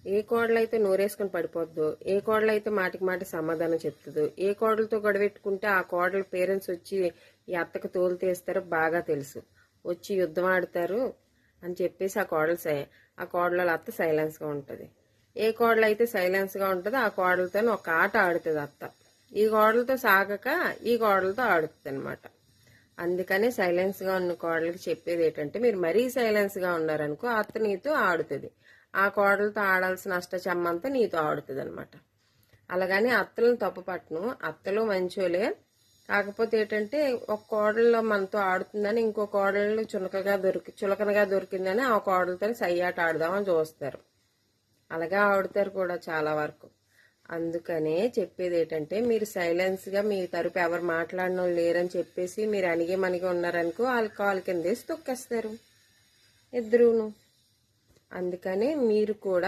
ఏ కోడలైతే నోరేసుకుని పడిపోద్దో, ఏ కోడలైతే మాటికి మాట సమాధానం చెప్తుందో, ఏ కోడలతో గొడవెట్టుకుంటే ఆ కోడల పేరెంట్స్ వచ్చి ఈ అత్తకు తోలు తీస్తారో బాగా తెలుసు. వచ్చి యుద్ధం ఆడతారు అని చెప్పేసి ఆ కోడల అత్త సైలెన్స్గా ఉంటుంది. ఏ కోడలైతే సైలెన్స్గా ఉంటుందో ఆ కోడలతో ఒక ఆట ఆడుతుంది అత్త. ఈ కోడలతో సాగక ఈ కోడలతో ఆడుతుంది అనమాట. అందుకని సైలెన్స్గా ఉన్న కోడలకి చెప్పేది ఏంటంటే, మీరు మరీ సైలెన్స్గా ఉన్నారనుకో అత్త నీతో ఆడుతుంది. ఆ కోడలతో ఆడాల్సిన అష్టచమ్మంతా నీతో ఆడుతుంది అనమాట. అలాగని అత్తలను తప్పు పట్టను, అత్తలు మంచోలే. కాకపోతే ఏంటంటే ఒక కోడల్లో మనతో ఆడుతుందని ఇంకో కోడళ్ళు చులకనగా దొరికిందని ఆ కోడలతో సయ్యాట ఆడదామని చూస్తారు. అలాగే ఆడుతారు కూడా చాలా వరకు. అందుకనే చెప్పేది ఏంటంటే, మీరు సైలెన్స్గా మీ తరపు ఎవరు మాట్లాడిన వాళ్ళు లేరని చెప్పేసి మీరు అణిగి మణిగి ఉన్నారనుకో వాళ్ళ కాలు కింద వేసి తొక్కేస్తారు ఇద్దరును. అందుకని మీరు కూడా